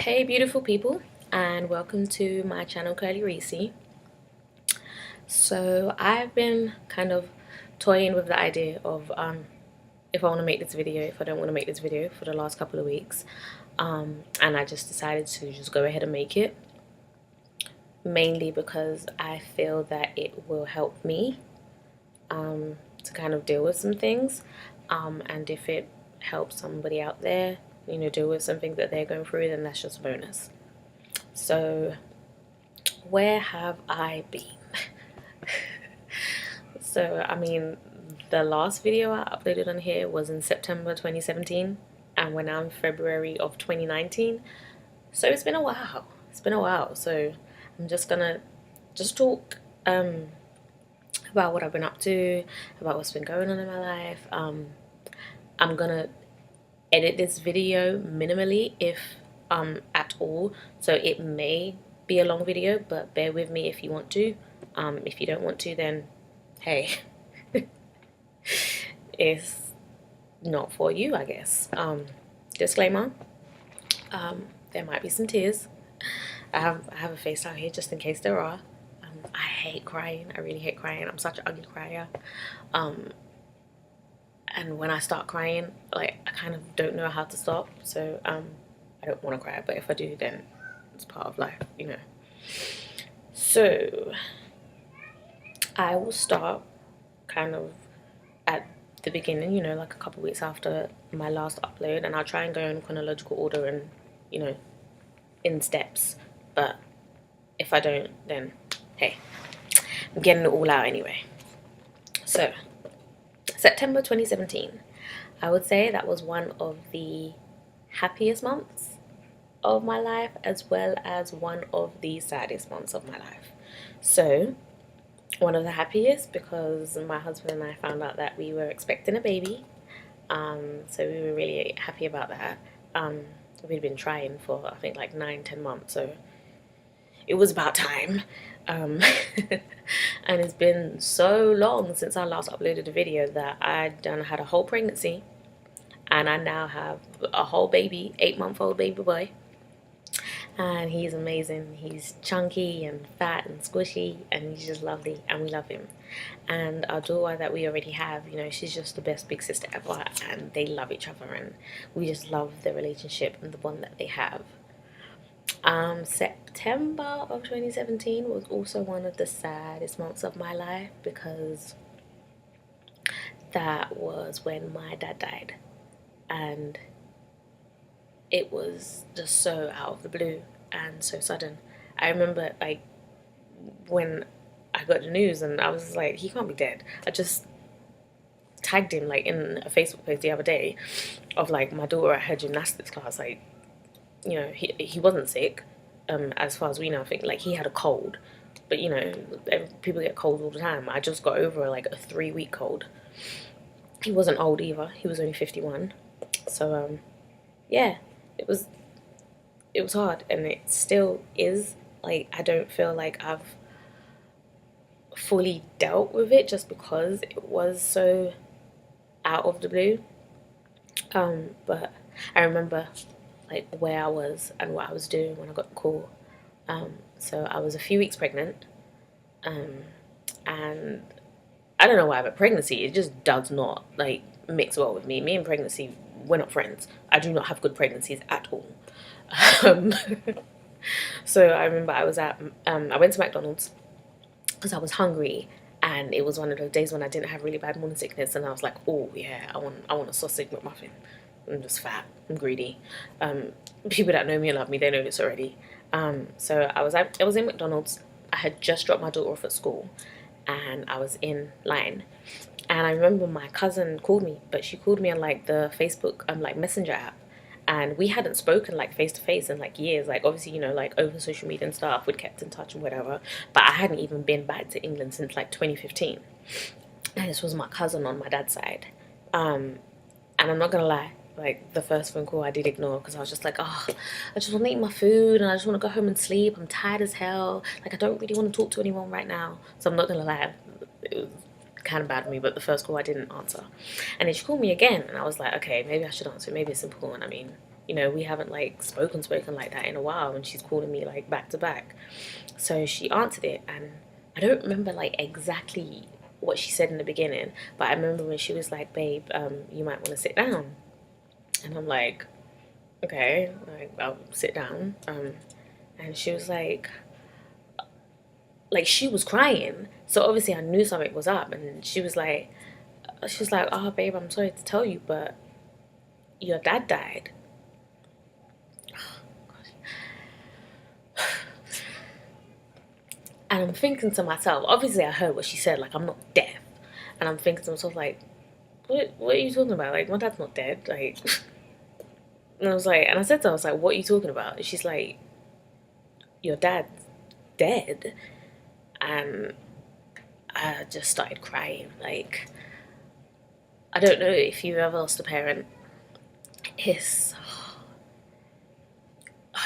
Hey beautiful people, and welcome to my channel Curlyreecie. So I've been kind of toying with the idea of if I want to make this video, if I don't want to make this video for the last couple of weeks, and I just decided to just go ahead and make it, mainly because I feel that it will help me to kind of deal with some things, and if it helps somebody out there, you know, deal with something that they're going through, then that's just a bonus. So where have I been? So I mean, the last video I uploaded on here was in September 2017, and we're now in February of 2019, so it's been a while. So I'm just gonna talk about what I've been up to, about what's been going on in my life. I'm gonna edit this video minimally, if at all, so it may be a long video, but bear with me if you want to. If you don't want to, then hey, it's not for you, I guess. Disclaimer, there might be some tears. I have a face out here just in case there are. I hate crying. I really hate crying. I'm such an ugly crier. And when I start crying, like, I kind of don't know how to stop. So I don't want to cry, but if I do, then it's part of life, you know. So I will start kind of at the beginning, you know, like a couple weeks after my last upload, and I'll try and go in chronological order and, you know, in steps. But if I don't, then hey, I'm getting it all out anyway. So September 2017, I would say that was one of the happiest months of my life, as well as one of the saddest months of my life. So one of the happiest, because my husband and I found out that we were expecting a baby. So we were really happy about that. We'd been trying for, I think, like 9-10 months, so it was about time. And it's been so long since I last uploaded a video that I had a whole pregnancy, and I now have a whole baby, 8-month-old baby boy. And he's amazing. He's chunky and fat and squishy, and he's just lovely, and we love him. And our daughter that we already have, you know, she's just the best big sister ever, and they love each other, and we just love the relationship and the bond that they have. September of 2017 was also one of the saddest months of my life, because that was when my dad died, and it was just so out of the blue and so sudden. I remember, like, when I got the news, and I was like, he can't be dead. I just tagged him, like, in a Facebook post the other day of, like, my daughter at her gymnastics class. Like, you know, he wasn't sick, as far as we know. I think, like, he had a cold, but, you know, people get colds all the time. I just got over, like, a 3-week cold. He wasn't old either. He was only 51. So yeah, it was hard, and it still is. Like, I don't feel like I've fully dealt with it, just because it was so out of the blue. But I remember, like, where I was and what I was doing when I got the call. So I was a few weeks pregnant, and I don't know why, but pregnancy, it just does not, like, mix well with me. Me and pregnancy, we're not friends. I do not have good pregnancies at all. So I remember I was at, I went to McDonald's because I was hungry, and it was one of those days when I didn't have really bad morning sickness, and I was like, oh yeah, I want a sausage McMuffin. I'm just fat, I'm greedy. People that know me and love me, they know this already. So I was in McDonald's. I had just dropped my daughter off at school, and I was in line. And I remember my cousin called me, but she called me on, like, the Facebook like Messenger app, and we hadn't spoken, like, face to face in, like, years. Like, obviously, you know, like, over social media and stuff, we'd kept in touch and whatever, but I hadn't even been back to England since, like, 2015. And this was my cousin on my dad's side. And I'm not gonna lie, like, the first phone call I did ignore, because I was just like, oh, I just want to eat my food, and I just want to go home and sleep. I'm tired as hell. Like, I don't really want to talk to anyone right now. So I'm not gonna lie, it was kind of bad of me, but the first call I didn't answer. And then she called me again, and I was like, okay, maybe I should answer. Maybe it's important. I mean, you know, we haven't like spoken like that in a while, and she's calling me like back to back. So she answered it, and I don't remember like exactly what she said in the beginning, but I remember when she was like, babe, you might want to sit down. And I'm like, okay, like I'll sit down. And she was like she was crying, so obviously I knew something was up. And she was like, oh babe, I'm sorry to tell you, but your dad died. And I'm thinking to myself, obviously I heard what she said, like I'm not deaf. And I'm thinking to myself, like, what are you talking about? Like, my dad's not dead. Like, and I was like, and I said to her, I was like, what are you talking about? And she's like, your dad's dead. And I just started crying. Like, I don't know if you've ever lost a parent. It's,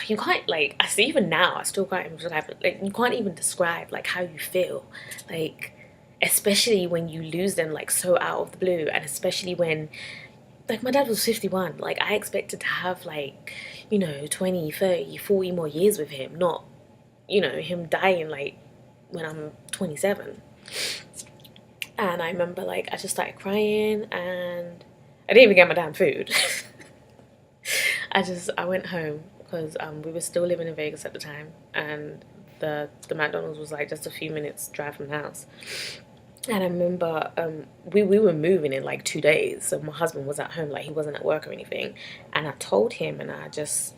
you can't, like, I see, even now I still can't even describe it. Like, you can't even describe like how you feel, like, especially when you lose them like so out of the blue. And especially when, like, my dad was 51. Like, I expected to have like, you know, 20, 30, 40 more years with him, not, you know, him dying like when I'm 27. And I remember like I just started crying, and I didn't even get my damn food. I went home because we were still living in Vegas at the time, and the McDonald's was like just a few minutes drive from the house. And I remember we were moving in like 2 days, so my husband was at home, like he wasn't at work or anything. And I told him, and I just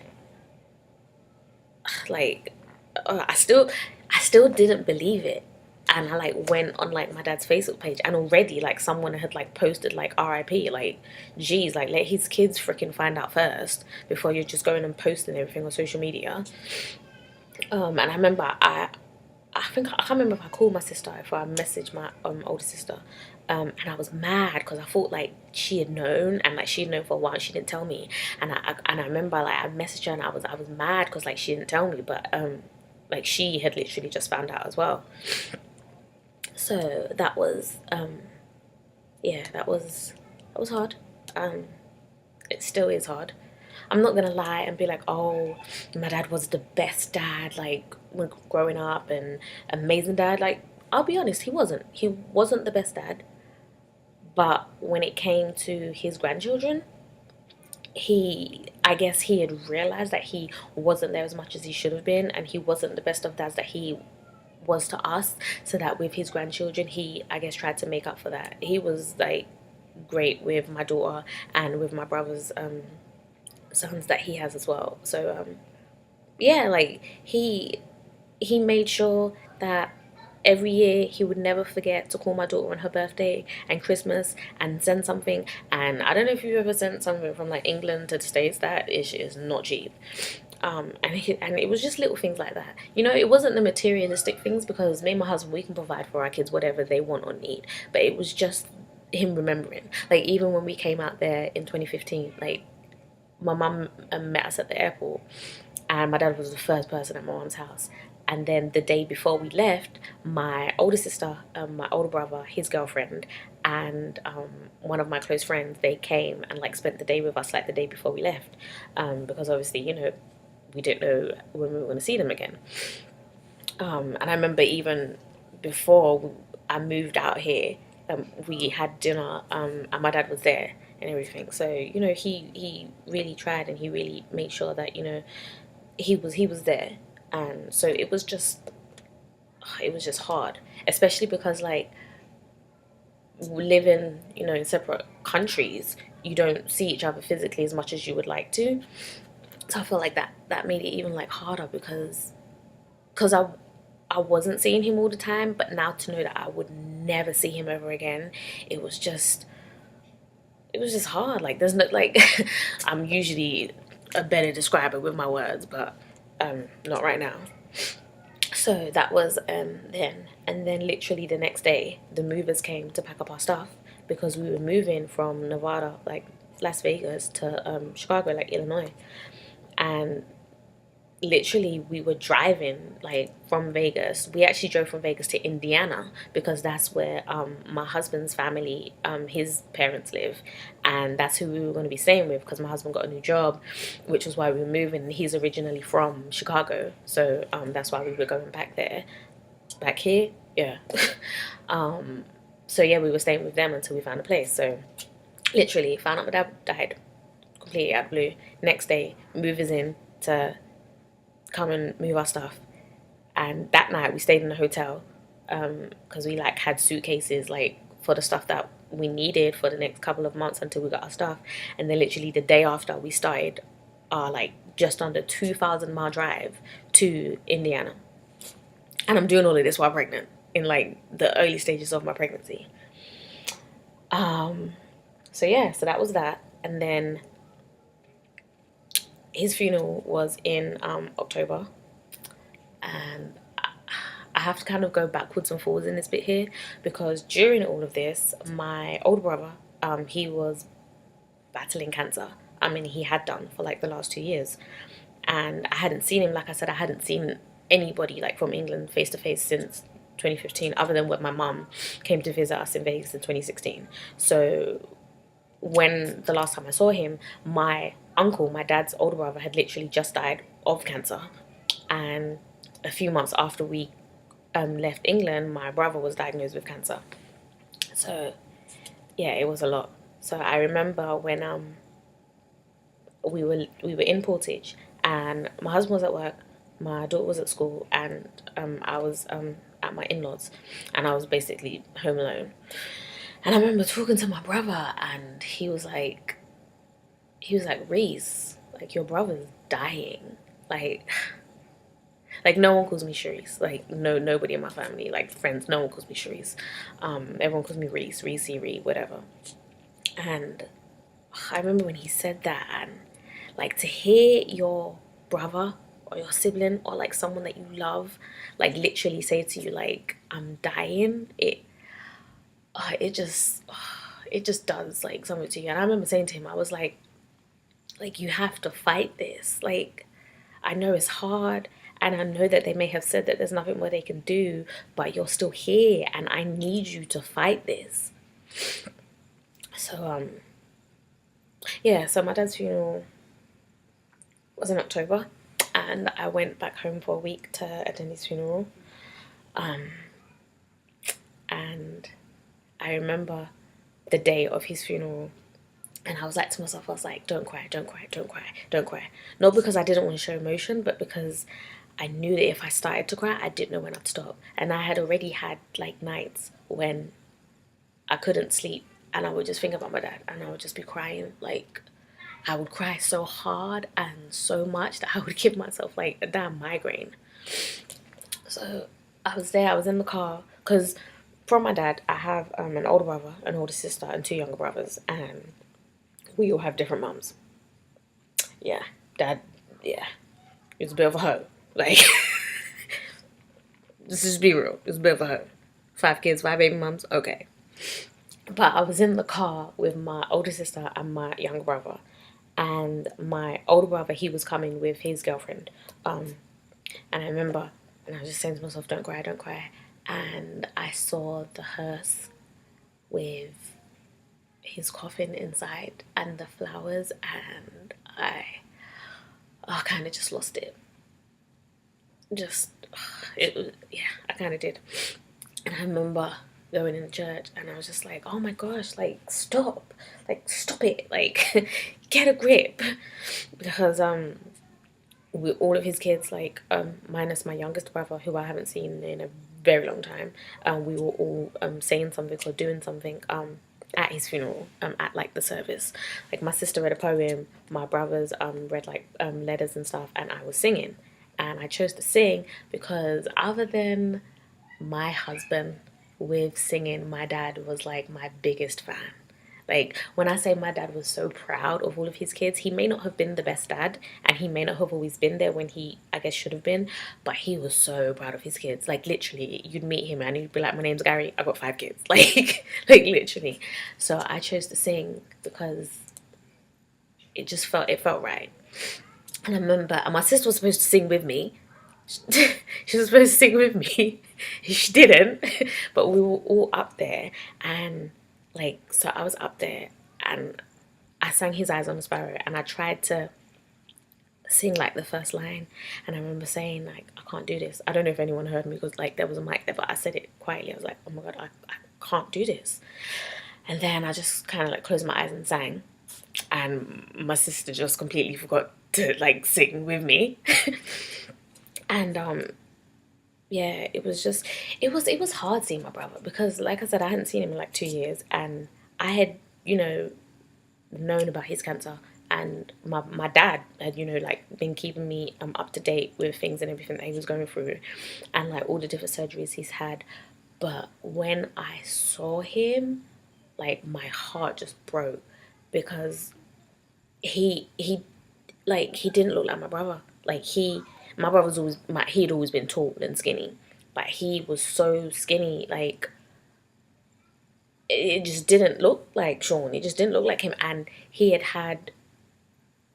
like I still didn't believe it. And I like went on like my dad's Facebook page, and already like someone had like posted like RIP, like, geez, like let his kids freaking find out first before you're just going and posting everything on social media. And I remember I think I can't remember if I called my sister, if I messaged my older sister, and I was mad because I thought like she had known, and like she had known for a while and she didn't tell me. And I remember like I messaged her, and I was mad because like she didn't tell me, but like she had literally just found out as well. So that was yeah, that was hard. It still is hard. I'm not gonna lie and be like, oh, my dad was the best dad, like when growing up, and amazing dad. Like, I'll be honest, he wasn't. He wasn't the best dad. But when it came to his grandchildren, I guess he had realized that he wasn't there as much as he should have been, and he wasn't the best of dads that he was to us. So that with his grandchildren, he, I guess, tried to make up for that. He was like great with my daughter and with my brother's sons that he has as well. So yeah, like he made sure that every year he would never forget to call my daughter on her birthday and Christmas and send something. And I don't know if you've ever sent something from like England to the States. That is not cheap. And it was just little things like that. You know, it wasn't the materialistic things, because me and my husband, we can provide for our kids whatever they want or need. But it was just him remembering. Like, even when we came out there in 2015, like, my mum met us at the airport, and my dad was the first person at my mum's house. And then the day before we left, my older sister, my older brother, his girlfriend, and one of my close friends, they came and like spent the day with us like the day before we left, because obviously, you know, we didn't know when we were going to see them again. And I remember even before I moved out here, we had dinner, and my dad was there and everything. So, you know, he really tried, and he really made sure that, you know, he was there. And so it was just hard, especially because like living, you know, in separate countries, you don't see each other physically as much as you would like to. So I feel like that made it even like harder, because I wasn't seeing him all the time, but now to know that I would never see him ever again, it was just hard. Like, there's no like I'm usually a better describer with my words, but not right now. So that was then. And then literally the next day, the movers came to pack up our stuff, because we were moving from Nevada, like Las Vegas, to Chicago, like Illinois. And literally we were driving like from Vegas. We actually drove from Vegas to Indiana because that's where my husband's family, his parents live, and that's who we were going to be staying with because my husband got a new job, which was why we were moving. He's originally from Chicago, so that's why we were going back there. Back here, yeah. So yeah, we were staying with them until we found a place. So literally found out my dad died completely out of blue. Next day, movers in to come and move our stuff. And that night we stayed in a hotel because we like had suitcases like for the stuff that we needed for the next couple of months until we got our stuff. And then literally the day after we started our like just under 2,000 mile drive to Indiana. And I'm doing all of this while pregnant in like the early stages of my pregnancy. So yeah, so that was that. And then his funeral was in October, and I have to kind of go backwards and forwards in this bit here because during all of this, my older brother, he was battling cancer. I mean, he had done for like the last 2 years, and I hadn't seen him. Like I said, I hadn't seen anybody like from England face to face since 2015, other than when my mum came to visit us in Vegas in 2016. So when the last time I saw him, my uncle, my dad's older brother, had literally just died of cancer, and a few months after we left England, my brother was diagnosed with cancer. So yeah, it was a lot. So I remember when we were in Portage, and my husband was at work, my daughter was at school, and I was at my in-laws, and I was basically home alone. And I remember talking to my brother, and he was like, Reese, like your brother's dying, like. Like no one calls me Cherise. Like nobody in my family, like friends, no one calls me Cherise. Everyone calls me Reese, Reese, Ree, whatever. And I remember when he said that, and like to hear your brother or your sibling or like someone that you love, like literally say to you like I'm dying. It just does like something to you. And I remember saying to him, I was like you have to fight this. Like I know it's hard, and I know that they may have said that there's nothing more they can do, but you're still here, and I need you to fight this. So yeah, so my dad's funeral was in October, and I went back home for a week to attend his funeral. And I remember the day of his funeral, and I was like to myself, I was like, don't cry, don't cry, don't cry, don't cry. Not because I didn't want to show emotion, but because I knew that if I started to cry, I didn't know when I'd stop. And I had already had like nights when I couldn't sleep, and I would just think about my dad, and I would just be crying. Like I would cry so hard and so much that I would give myself like a damn migraine. So I was there, I was in the car, because from my dad, I have an older brother, an older sister, and two younger brothers, and we all have different mums. Yeah, dad, yeah, he was a bit of a hoe. Like, let's just be real, he was a bit of a hoe. 5 kids, 5 baby mums, okay. But I was in the car with my older sister and my younger brother, and my older brother, he was coming with his girlfriend. And I remember, and I was just saying to myself, don't cry, don't cry. And I saw the hearse with his coffin inside and the flowers, and I kind of just lost it. Yeah, I kind of did. And I remember going in church, and I was just like, oh my gosh, like stop it, like get a grip, because with all of his kids, like minus my youngest brother, who I haven't seen in a very long time, we were all saying something or doing something at his funeral, at like the service. Like my sister read a poem, my brothers read like letters and stuff, and I was singing. And I chose to sing because other than my husband with singing, my dad was like my biggest fan. Like when I say my dad was so proud of all of his kids, he may not have been the best dad, and he may not have always been there when he, I guess, should have been, but he was so proud of his kids. Like literally, you'd meet him and he'd be like, my name's Gary, I got 5 kids. Like literally. So I chose to sing because it felt right. And I remember, and my sister was supposed to sing with me. She was supposed to sing with me. She didn't, but we were all up there, and like, so I was up there, and I sang His Eyes on a Sparrow, and I tried to sing like the first line, and I remember saying like, I can't do this. I don't know if anyone heard me because like there was a mic there, but I said it quietly. I was like, oh my god, I can't do this. And then I just kind of like closed my eyes and sang, and my sister just completely forgot to like sing with me. And yeah, it was just, it was hard seeing my brother because like I said, I hadn't seen him in like 2 years, and I had, known about his cancer, and my dad had, like been keeping me up to date with things and everything that he was going through, and like all the different surgeries he's had. But when I saw him, like my heart just broke, because he like he didn't look like my brother. Like my brother's always he'd always been tall and skinny, but he was so skinny, like it just didn't look like Sean. It just didn't look like him, and he had had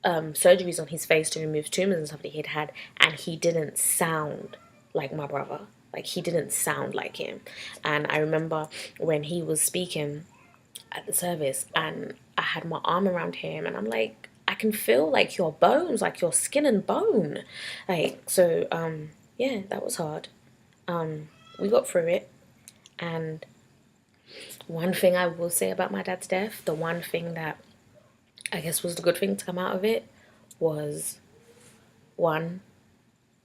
surgeries on his face to remove tumors and stuff that he'd had, and he didn't sound like my brother. Like he didn't sound like him. And I remember when he was speaking at the service, and I had my arm around him, and I'm like, I can feel like your bones, like your skin and bone. Like, so yeah, that was hard. We got through it. And one thing I will say about my dad's death, the one thing that I guess was the good thing to come out of it, was one,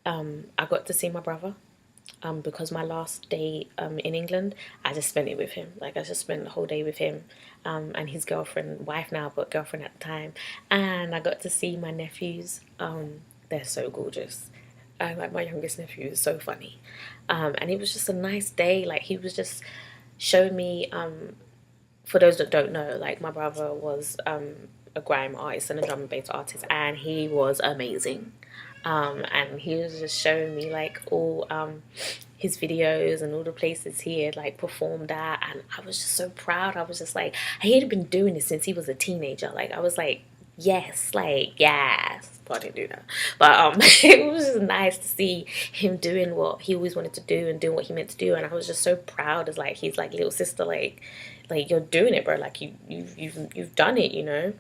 I got to see my brother. Because my last day in England, I just spent it with him. Like I just spent the whole day with him, and his girlfriend, wife now, but girlfriend at the time. And I got to see my nephews. They're so gorgeous. Like my youngest nephew is so funny, and it was just a nice day. Like he was just showing me. For those that don't know, like my brother was a grime artist and a drum and bass artist, and he was amazing. And he was just showing me like all his videos and all the places he had like performed at, and I was just so proud. I was just like, he had been doing this since he was a teenager. Like I was like, yes, like yes. But I didn't do that, but it was just nice to see him doing what he always wanted to do and doing what he meant to do, and I was just so proud as like his like little sister. Like you're doing it, bro. Like you've done it, you know.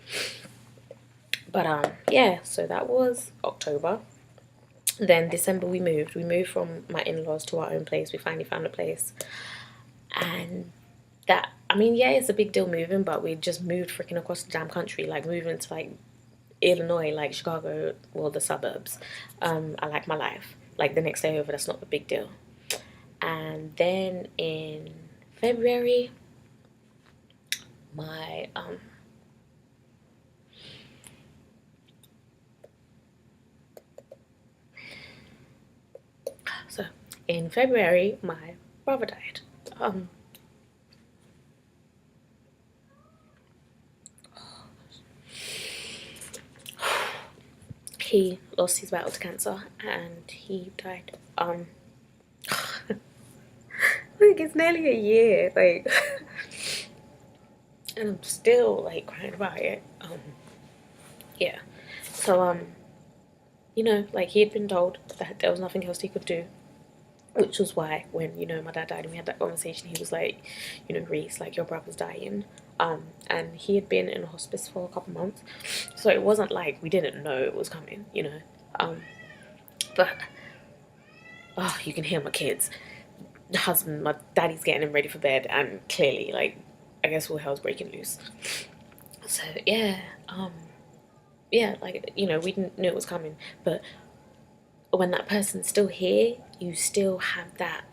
But yeah, so that was October. Then December we moved. We moved from my in-laws to our own place. We finally found a place. And that, I mean, yeah, it's a big deal moving, but we just moved freaking across the damn country. Like moving to like Illinois, like Chicago, well, the suburbs. I like my life. Like the next day over, that's not a big deal. And then in February, my so in February my brother died. He lost his battle to cancer and he died. Like it's nearly a year, like and I'm still like crying about it. Yeah. So like he had been told that there was nothing else he could do, which was why when my dad died and we had that conversation, he was like, Reese, like your brother's dying. And he had been in hospice for a couple months, so it wasn't like we didn't know it was coming, but oh, you can hear my kids, the husband, my daddy's getting him ready for bed, and clearly like I guess all hell's breaking loose. So yeah, like we didn't know it was coming, but when that person's still here, you still have that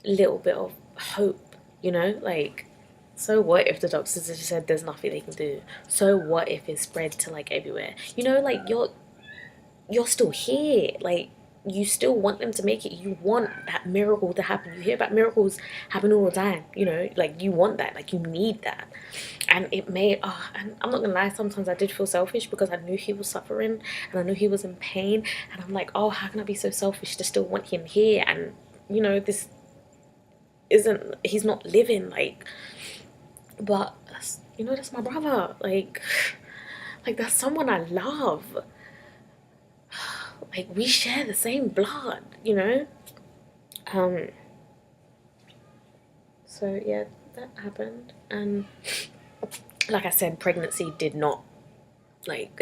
little bit of hope, like, so what if the doctors just said there's nothing they can do? So what if it's spread to like everywhere? Like you're still here. Like you still want them to make it. You want that miracle to happen. You hear about miracles happen all the time, like you want that, like you need that. And it made, and I'm not gonna lie, sometimes I did feel selfish because I knew he was suffering and I knew he was in pain, and I'm like, oh, how can I be so selfish to still want him here? And this isn't, he's not living, like, but that's my brother, like that's someone I love. like, we share the same blood, you know? So yeah, that happened. And like I said, pregnancy did not, like,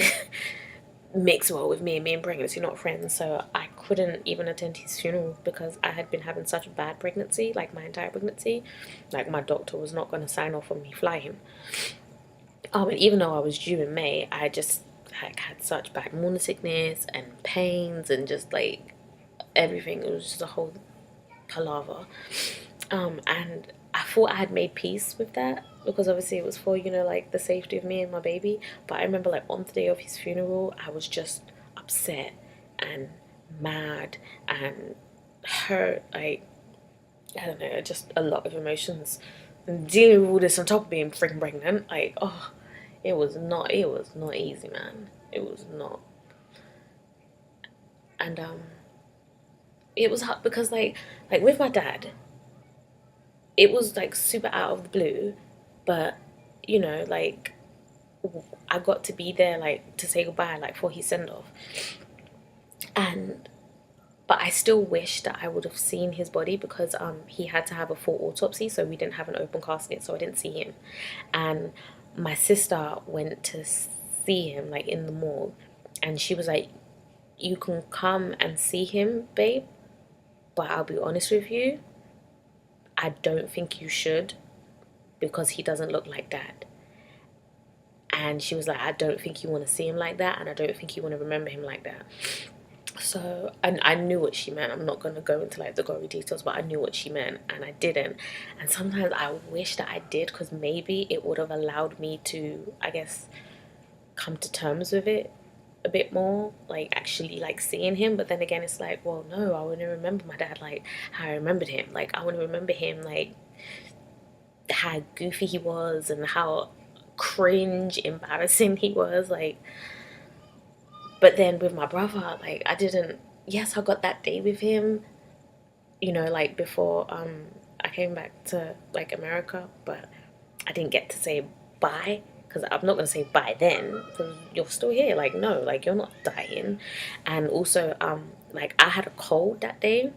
mix well with me. Me and pregnancy not friends, so I couldn't even attend his funeral because I had been having such a bad pregnancy, like my entire pregnancy. Like, my doctor was not going to sign off on me flying. And even though I was due in May, I just like had such bad morning sickness and pains and just like everything. It was just a whole palaver. And I thought I had made peace with that because obviously it was for, you know, like the safety of me and my baby. But I remember, like, on the day of his funeral, I was just upset and mad and hurt. Like, I don't know, just a lot of emotions. And dealing with all this on top of being freaking pregnant, like, oh, it was not easy, man. It was not. And it was hard because like with my dad, it was like super out of the blue, but you know, like, I got to be there, like, to say goodbye, like, for his send off. And but I still wish that I would have seen his body because he had to have a full autopsy, so we didn't have an open casket, so I didn't see him. And my sister went to see him, like, in the morgue, and she was like, "You can come and see him, babe, but I'll be honest with you, I don't think you should because he doesn't look like that." And she was like, "I don't think you want to see him like that, and I don't think you want to remember him like that." So, and I knew what she meant. I'm not going to go into like the gory details, but I knew what she meant, and I didn't. And sometimes I wish that I did because maybe it would have allowed me to, I guess, come to terms with it a bit more, like actually like seeing him. But then again, it's like, well, no, I want to remember my dad like how I remembered him. Like, I want to remember him like how goofy he was and how cringe embarrassing he was. Like, but then with my brother, like, I didn't, yes, I got that day with him, you know, like before I came back to like America, but I didn't get to say bye because I'm not gonna say bye then because you're still here. Like, no, like, you're not dying. And also like, I had a cold that day,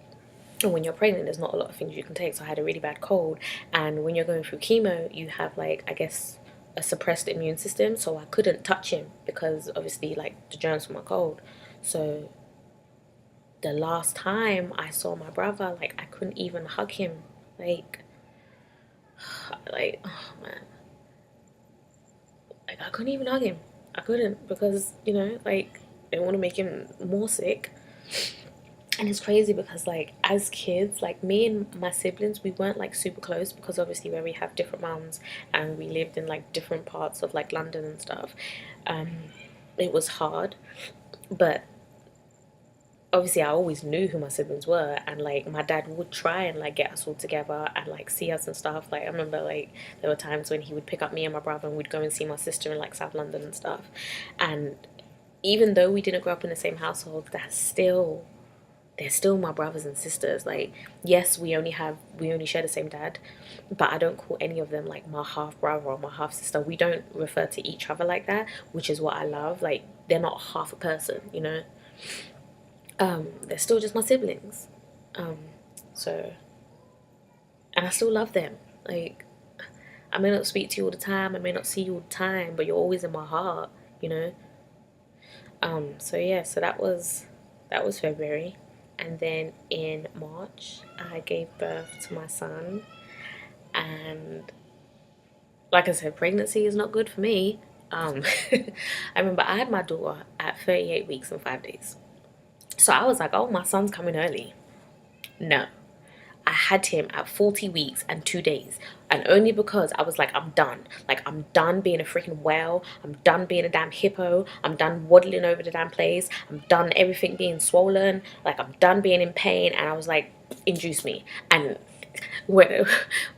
and when you're pregnant there's not a lot of things you can take, so I had a really bad cold. And when you're going through chemo, you have, like, I guess, a suppressed immune system, so I couldn't touch him because obviously, like, the germs from my cold. So the last time I saw my brother, like, I couldn't even hug him. Like, oh man, like, I couldn't even hug him. I couldn't because, you know, like, I didn't want to make him more sick. And it's crazy because, like, as kids, like, me and my siblings, we weren't like super close because obviously where we have different moms and we lived in like different parts of like London and stuff, um it was hard. But obviously I always knew who my siblings were, and like my dad would try and like get us all together and like see us and stuff. Like, I remember, like, there were times when he would pick up me and my brother and we'd go and see my sister in like South London and stuff. And even though we didn't grow up in the same household, they're still my brothers and sisters. Like, yes, we only share the same dad, but I don't call any of them like my half brother or my half sister. We don't refer to each other like that, which is what I love. Like, they're not half a person, you know. They're still just my siblings. um so, and I still love them. Like, I may not speak to you all the time, I may not see you all the time, but you're always in my heart, you know. So yeah, so that was February. And then in March I gave birth to my son. And like I said, pregnancy is not good for me. I remember I had my daughter at 38 weeks and 5 days, so I was like, oh, my son's coming early. No, I had him at 40 weeks and 2 days. And only because I was like, I'm done. Like, I'm done being a freaking whale. I'm done being a damn hippo. I'm done waddling over the damn place. I'm done everything being swollen. Like, I'm done being in pain. And I was like, induce me. And when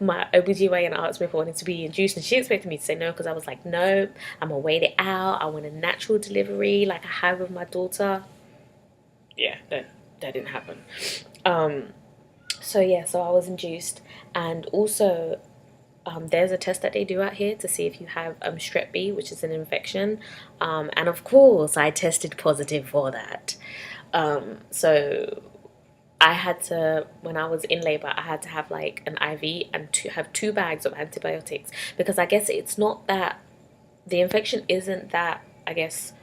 my OBGYN asked me if I wanted to be induced, and she expected me to say no because I was like, nope, I'm gonna wait it out. I want a natural delivery like I had with my daughter. Yeah, that didn't happen. So yeah, so I was induced. And also, there's a test that they do out here to see if you have strep B, which is an infection. And of course, I tested positive for that. So I had to, when I was in labor, I had to have like an IV and to have 2 bags of antibiotics, because I guess it's not that the infection isn't that, I guess,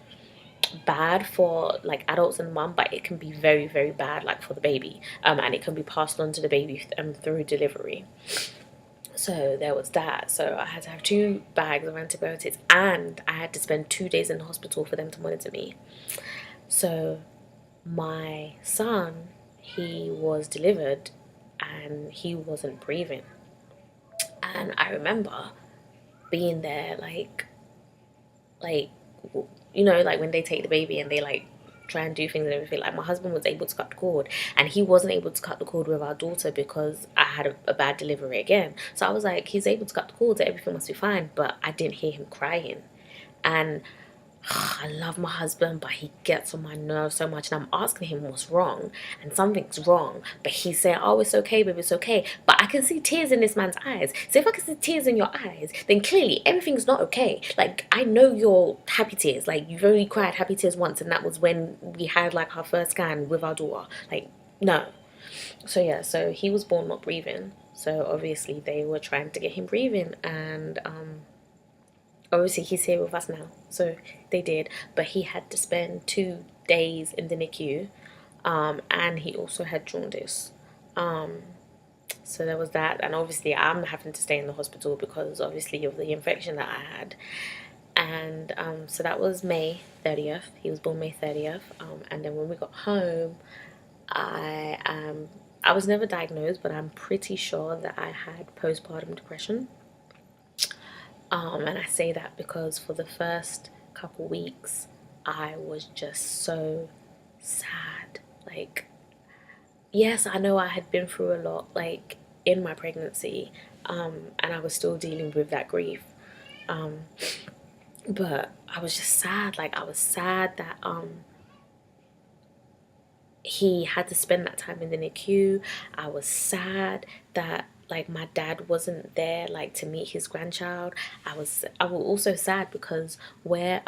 bad for like adults and mum, but it can be very, very bad like for the baby, and it can be passed on to the baby through delivery. So there was that. So I had to have 2 bags of antibiotics, and I had to spend 2 days in the hospital for them to monitor me. So my son, he was delivered and he wasn't breathing. And I remember being there, like, like when they take the baby and they like try and do things and everything. Like my husband was able to cut the cord, and he wasn't able to cut the cord with our daughter because I had a bad delivery again. So I was like, he's able to cut the cord, so everything must be fine. But I didn't hear him crying, and I love my husband, but he gets on my nerves so much. And I'm asking him what's wrong, and something's wrong. But he's saying, "Oh, it's okay, baby, it's okay." But I can see tears in this man's eyes. So if I can see tears in your eyes, then clearly everything's not okay. Like, I know you're happy tears. Like, you've only cried happy tears once, and that was when we had like our first scan with our daughter. Like, no. So yeah, so he was born not breathing. So obviously they were trying to get him breathing, and obviously he's here with us now, so they did, but he had to spend 2 days in the NICU, and he also had jaundice. So there was that, and obviously I'm having to stay in the hospital because obviously of the infection that I had. And so that was May 30th. He was born May 30th. And then when we got home, I was never diagnosed, but I'm pretty sure that I had postpartum depression. And I say that because for the first couple weeks, I was just so sad. Like, yes, I know I had been through a lot, like, in my pregnancy, and I was still dealing with that grief. But I was just sad. Like, I was sad that he had to spend that time in the NICU. I was sad that like my dad wasn't there like to meet his grandchild. I was also sad because where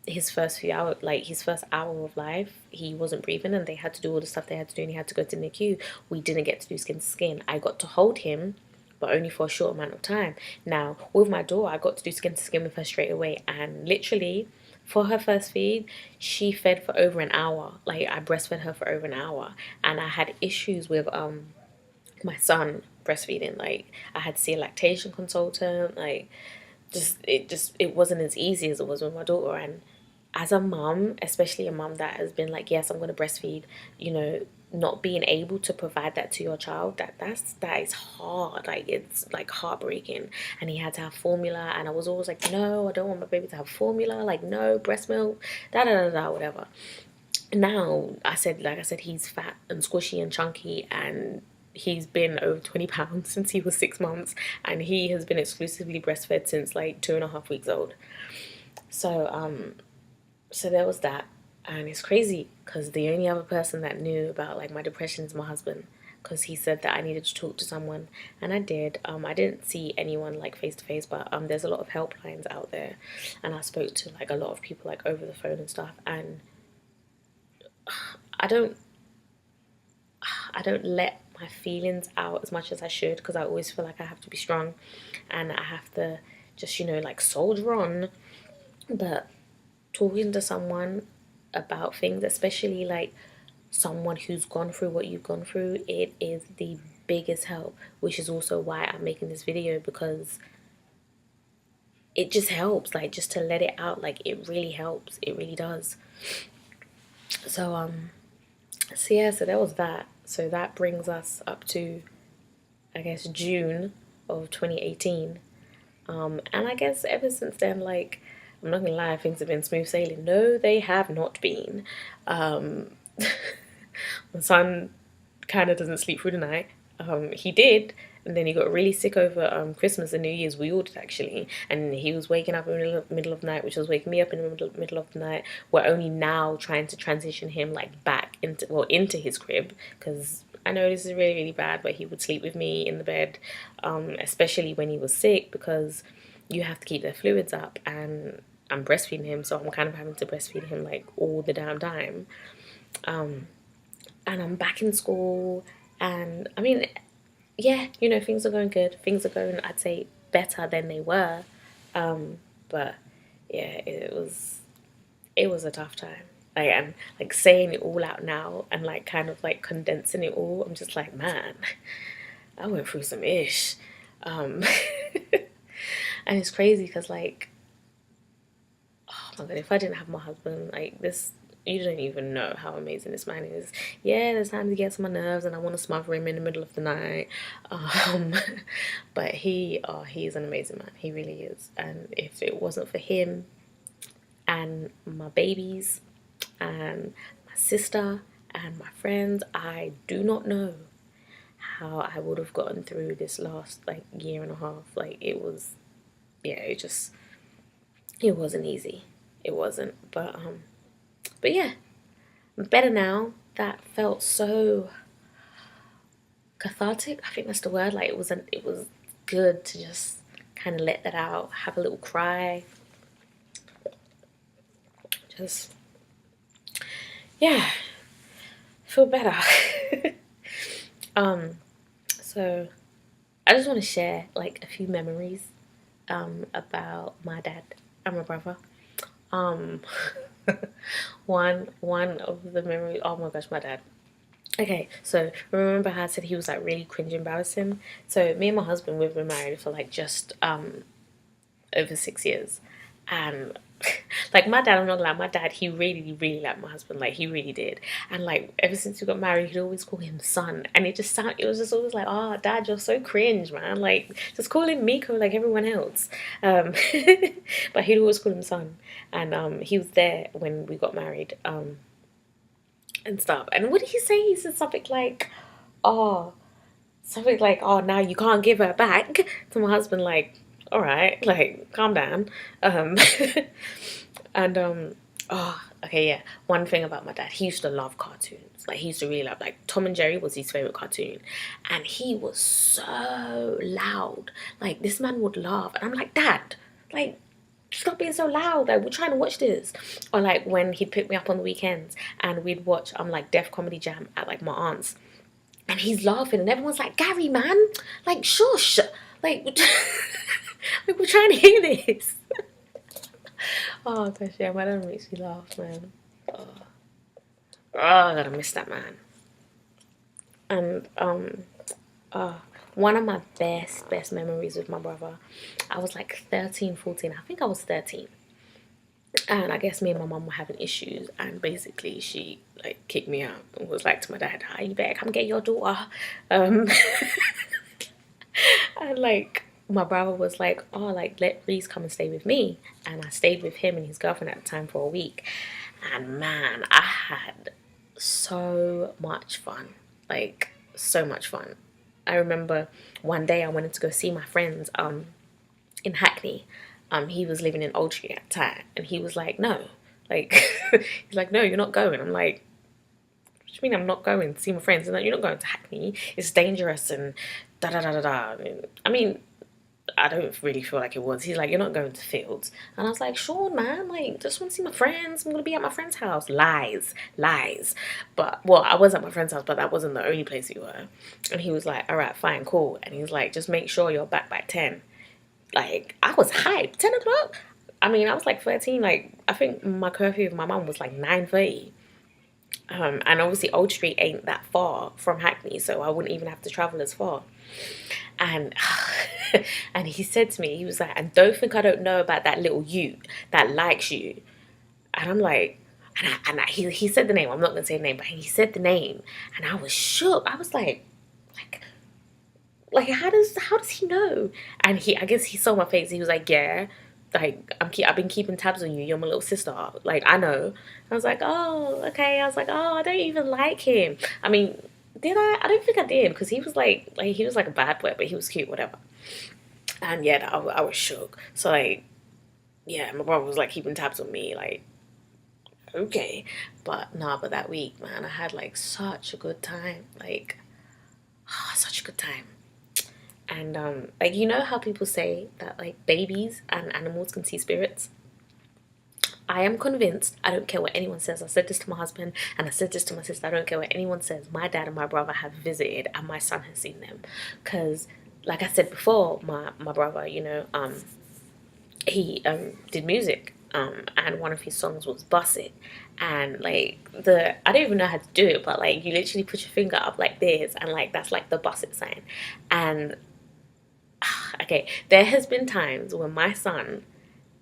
his first few hours, like his first hour of life, he wasn't breathing and they had to do all the stuff they had to do and he had to go to the NICU. We didn't get to do skin to skin. I got to hold him, but only for a short amount of time. Now with my daughter, I got to do skin to skin with her straight away, and literally for her first feed, she fed for over an hour. Like, I breastfed her for over an hour, and I had issues with my son breastfeeding. Like, I had to see a lactation consultant. Like, it wasn't as easy as it was with my daughter. And as a mum, especially a mum that has been like, yes, I'm going to breastfeed, not being able to provide that to your child, that is hard. Like, it's like heartbreaking. And he had to have formula, and I was always like, no, I don't want my baby to have formula. Like, no, breast milk, da da da da, whatever. Now like I said, he's fat and squishy and chunky, and he's been over 20 pounds since he was 6 months, and he has been exclusively breastfed since like 2.5 weeks old. So there was that. And it's crazy because the only other person that knew about like my depression is my husband, because he said that I needed to talk to someone, and I did. I didn't see anyone like face to face, but there's a lot of helplines out there, and I spoke to like a lot of people like over the phone and stuff. And I don't I don't let my feelings out as much as I should, because I always feel like I have to be strong and I have to just like soldier on. But talking to someone about things, especially like someone who's gone through what you've gone through, it is the biggest help, which is also why I'm making this video, because it just helps, like, just to let it out. Like, it really helps, it really does. So yeah, so there was that. So that brings us up to, I guess, June of 2018. And I guess ever since then, like, I'm not gonna lie, things have been smooth sailing. No, they have not been. My son kind of doesn't sleep through the night. He did, and then he got really sick over Christmas and New Year's. We all did, actually. And he was waking up in the middle of the night, which was waking me up in the middle of the night. We're only now trying to transition him like back into his crib, because I know this is really, really bad, but he would sleep with me in the bed, especially when he was sick, because you have to keep their fluids up, and I'm breastfeeding him, so I'm kind of having to breastfeed him like all the damn time. And I'm back in school, and I mean, yeah, you know, things are going good. Things are going, I'd say, better than they were. But yeah, it was a tough time. Like, and like saying it all out now and like kind of like condensing it all, I'm just like, man, I went through some ish. Um, and it's crazy because like, oh my god, if I didn't have my husband, like this, you don't even know how amazing this man is. Yeah, there's times he gets on my nerves and I want to smother him in the middle of the night. Um, but he's an amazing man. He really is. And if it wasn't for him and my babies and my sister and my friends, I do not know how I would have gotten through this last like year and a half. Like it was, yeah, it wasn't easy. It wasn't, but yeah, I'm better now. That felt so cathartic. I think that's the word. Like it was good to just kind of let that out, have a little cry, just yeah, feel better. So I just want to share like a few memories about my dad and my brother. Um, one of the memories. Oh my gosh, my dad. Okay, so remember how I said he was like really cringe embarrassing? So me and my husband, we've been married for like just over 6 years, and like my dad, I'm not gonna lie, my dad, he really really liked my husband, like he really did. And like ever since we got married, he'd always call him son, and it was just always like, oh dad, you're so cringe, man, like just call him Miko like everyone else. um but he'd always call him son. And he was there when we got married, and stuff. And what did he say? He said oh something like, oh, now you can't give her back, to my husband. Like, all right, like calm down. um and oh, okay, yeah, one thing about my dad, he used to love cartoons. Like he used to really love, like Tom and Jerry was his favorite cartoon, and he was so loud. Like this man would laugh and I'm like, dad, like stop being so loud, like we're trying to watch this. Or like when he'd pick me up on the weekends and we'd watch like Def Comedy Jam at like my aunt's, and he's laughing and everyone's like, Gary, man, like shush, like like we're trying to hear this. Oh gosh, yeah, my dad makes me laugh, man. Oh, I gotta miss that man. And one of my best memories with my brother, I was like 13, 14. I think I was 13. And I guess me and my mum were having issues, and basically she like kicked me out and was like to my dad, "Hi, you better come get your daughter." Um, and like my brother was like, "Oh, like let Reese come and stay with me," and I stayed with him and his girlfriend at the time for a week, and man, I had so much fun, like so much fun. I remember one day I wanted to go see my friends in Hackney. He was living in Old Street at the time, and he was like, "No," like he's like, "No, you're not going." I'm like, "What do you mean I'm not going to see my friends?" And like, "You're not going to Hackney. It's dangerous and da da da da da." I mean, I don't really feel like it was. He's like, "You're not going to Fields," and I was like, "Sure, man. Like, just want to see my friends. I'm gonna be at my friend's house." Lies, lies. But well, I was at my friend's house, but that wasn't the only place we were. And he was like, "All right, fine, cool." And he's like, "Just make sure you're back by 10." Like I was hyped. 10 o'clock. I mean, I was like 13. Like I think my curfew with my mum was like 9:30. And obviously Old Street ain't that far from Hackney, so I wouldn't even have to travel as far. And and he said to me, he was like, "And don't think I don't know about that little you that likes you." And I'm like, he said the name. I'm not gonna say the name, but he said the name, and I was shook. I was like like how does he know? And I guess he saw my face. He was like, "Yeah, like I've been keeping tabs on you. You're my little sister. Like I know." I was like, "Oh, okay." I was like, "Oh, I don't even like him." I mean, did I? I don't think I did, because he was like he was like a bad boy, but he was cute, whatever. And yeah, I was shook. So like, yeah, my brother was like keeping tabs on me, like okay, but nah. But that week, man, I had like such a good time, like such a good time. And like, you know how people say that like babies and animals can see spirits? I am convinced, I don't care what anyone says. I said this to my husband and I said this to my sister. I don't care what anyone says. My dad and my brother have visited and my son has seen them. Because, like I said before, my brother, you know, he did music. And one of his songs was Bust It. And like I don't even know how to do it, but like you literally put your finger up like this and like that's like the Bust It sign. And okay, there has been times when my son,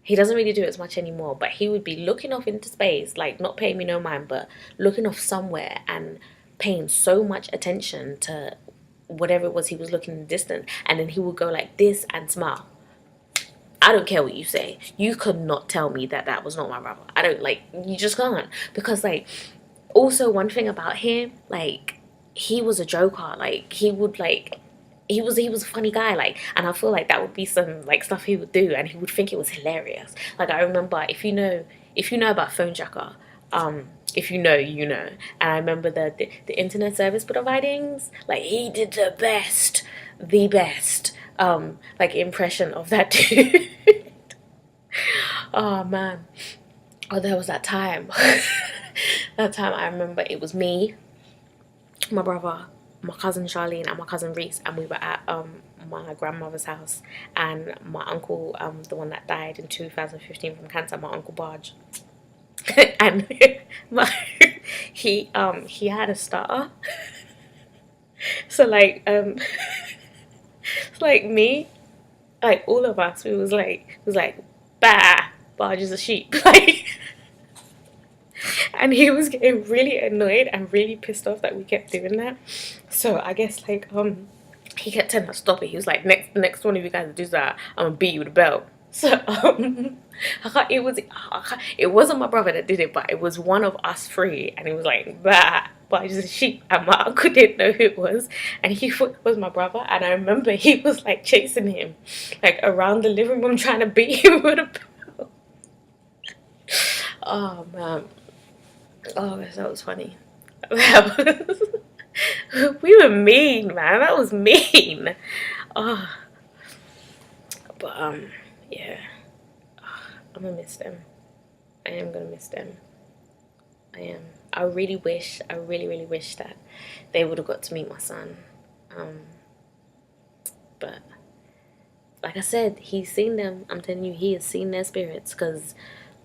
he doesn't really do it as much anymore, but he would be looking off into space, like not paying me no mind, but looking off somewhere and paying so much attention to whatever it was he was looking in the distance, and then he would go like this and smile. I don't care what you say. You could not tell me that that was not my brother. I don't, like, you just can't. Because, like, also one thing about him, like, he was a joker. Like, he would, like, he was a funny guy. Like, and I feel like that would be some, like, stuff he would do. And he would think it was hilarious. Like, I remember, if you know about Phone Jacker, if you know, you know. And I remember the internet service providings, like, he did the best like impression of that dude. Oh man. Oh, there was that time. That time I remember it was me, my brother, my cousin Charlene, and my cousin Reese, and we were at my grandmother's house, and my uncle, the one that died in 2015 from cancer, my uncle Barge. And my, he had a stutter. So like it's like me, like all of us, it was like bah, Barge is a sheep. Like, and he was getting really annoyed and really pissed off that we kept doing that. So I guess like he kept telling us stop it. He was like, next one of you guys that does that, I'm gonna beat you with a belt. So it wasn't my brother that did it, but it was one of us three, and it was like bah, but it's a sheep, and my uncle didn't know who it was, and he thought it was my brother. And I remember he was like chasing him like around the living room trying to beat him with a belt. Oh man. Oh, that was funny. We were mean, man. That was mean. Oh, but yeah. Oh, I'm gonna miss them. I am gonna miss them. I am. I really really wish that they would have got to meet my son. But like I said, he's seen them. I'm telling you, he has seen their spirits. Cause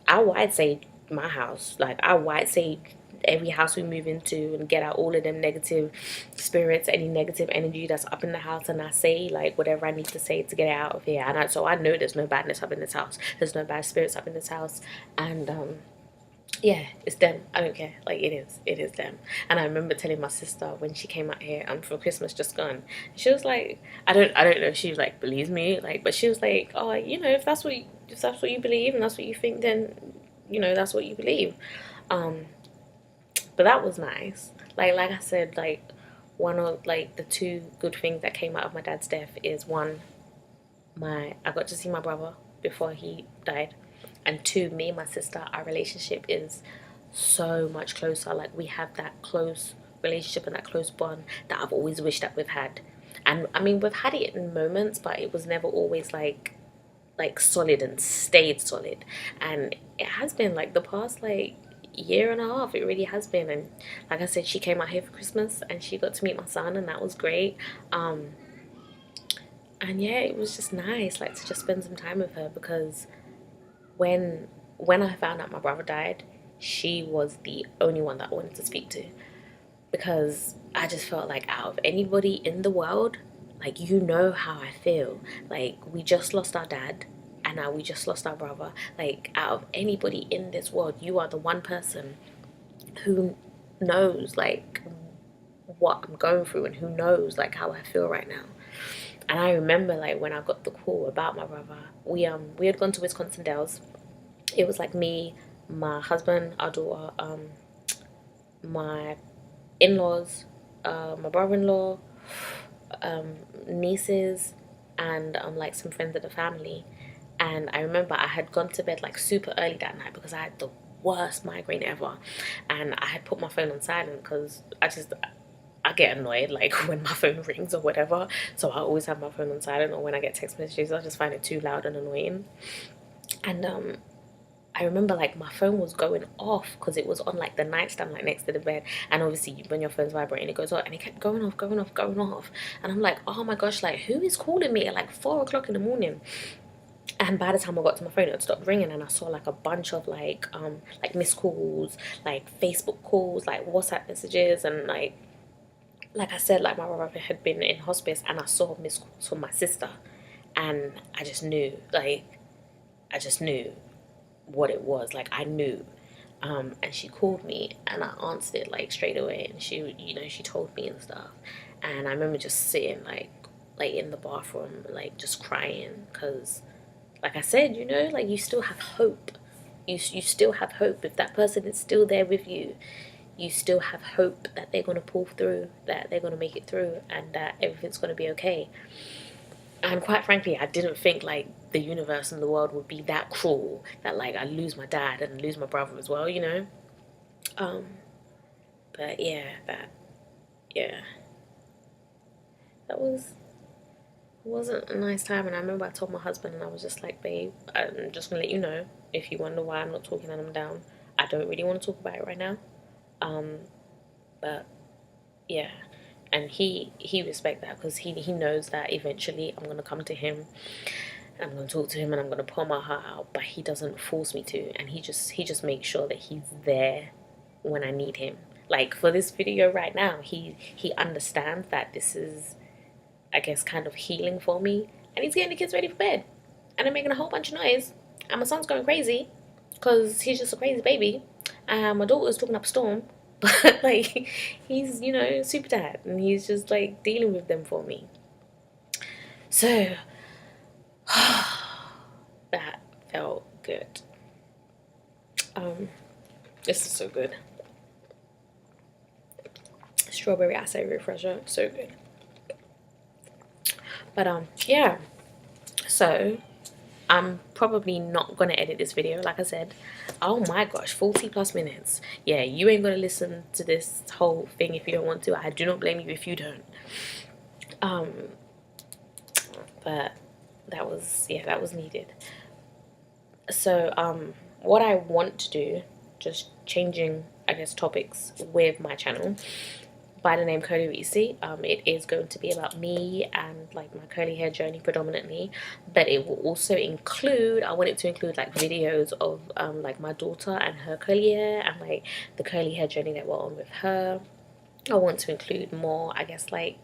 I white say my house, like I white say every house we move into and get out all of them negative spirits, any negative energy that's up in the house, and I say like whatever I need to say to get it out of here. And so I know there's no badness up in this house. There's no bad spirits up in this house, and yeah, it's them. I don't care. Like it is them. And I remember telling my sister when she came out here for Christmas just gone. She was like, I don't know if she like believes me, like, but she was like, oh, you know, if that's what you believe and that's what you think, then you know that's what you believe. But that was nice. Like I said, like one of like the two good things that came out of my dad's death is one, I got to see my brother before he died, and two, me and my sister, our relationship is so much closer. Like we have that close relationship and that close bond that I've always wished that we've had. And I mean, we've had it in moments, but it was never always like solid and stayed solid. And it has been like the past like year and a half, it really has been. And like I said, she came out here for Christmas and she got to meet my son, and that was great. And yeah, it was just nice like to just spend some time with her, because when I found out my brother died, she was the only one that I wanted to speak to, because I just felt like out of anybody in the world, like, you know how I feel. Like, we just lost our dad, and now we just lost our brother. Like, out of anybody in this world, you are the one person who knows, like, what I'm going through, and who knows, like, how I feel right now. And I remember, like, when I got the call about my brother, we had gone to Wisconsin Dells. It was, like, me, my husband, our daughter, my in-laws, my brother-in-law, nieces, and like some friends of the family. And I remember I had gone to bed like super early that night because I had the worst migraine ever, and I had put my phone on silent because I get annoyed like when my phone rings or whatever, so I always have my phone on silent, or when I get text messages I just find it too loud and annoying. And I remember like my phone was going off because it was on like the nightstand, like next to the bed. And obviously when your phone's vibrating, it goes off, and it kept going off, going off, going off. And I'm like, oh my gosh, like who is calling me at like 4 o'clock in the morning? And by the time I got to my phone, it stopped ringing, and I saw like a bunch of like missed calls, like Facebook calls, like WhatsApp messages, and like I said, like my brother had been in hospice, and I saw missed calls from my sister, and I just knew, like I just knew what it was. Like I knew. And she called me, and I answered it like straight away, and she, you know, she told me and stuff. And I remember just sitting like in the bathroom, like just crying, because like I said, you know, like you still have hope. You still have hope. If that person is still there with you, you still have hope that they're going to pull through, that they're going to make it through, and that everything's going to be okay. And quite frankly, I didn't think like the universe and the world would be that cruel that like I lose my dad and lose my brother as well, you know. Um, but yeah, that wasn't a nice time. And I remember I told my husband, and I was just like, babe, I'm just gonna let you know, if you wonder why I'm not talking and I'm down, I don't really want to talk about it right now. Um, but yeah, and he respect that, because he knows that eventually I'm gonna come to him, and I'm gonna talk to him, and I'm gonna pour my heart out. But he doesn't force me to, and he just makes sure that he's there when I need him. Like for this video right now, he understands that this is, I guess, kind of healing for me, and he's getting the kids ready for bed, and I'm making a whole bunch of noise, and my son's going crazy because he's just a crazy baby, and my daughter's talking up a storm. But like he's, you know, super dad, and he's just like dealing with them for me. So that felt good. This is so good. Strawberry acai refresher, so good. But yeah, so I'm probably not gonna edit this video, like I said. Oh my gosh, 40 plus minutes. Yeah, you ain't gonna listen to this whole thing if you don't want to. I do not blame you if you don't. But that was, yeah, that was needed. So what I want to do, just changing, I guess, topics with my channel, by the name Curlyreecie. It is going to be about me and like my curly hair journey predominantly, but it will also include, I want it to include like videos of like my daughter and her curly hair, and like the curly hair journey that we're on with her. I want to include more, I guess, like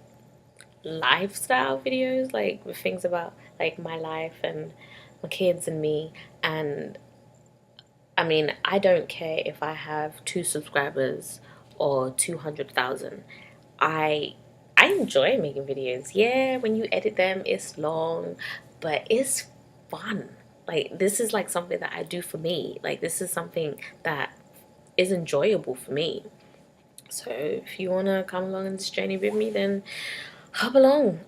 lifestyle videos, like with things about like my life and my kids and me. And I mean, I don't care if I have 2 subscribers or 200,000. I enjoy making videos. Yeah, when you edit them, it's long, but it's fun. Like this is like something that I do for me. Like this is something that is enjoyable for me. So if you wanna come along on this journey with me, then hop along.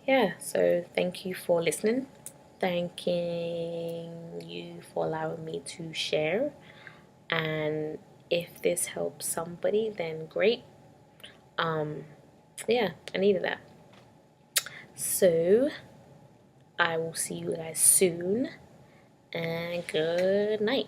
Yeah, so thank you for listening. Thanking you for allowing me to share. And if this helps somebody, then great. Yeah, I needed that. So I will see you guys soon, and good night.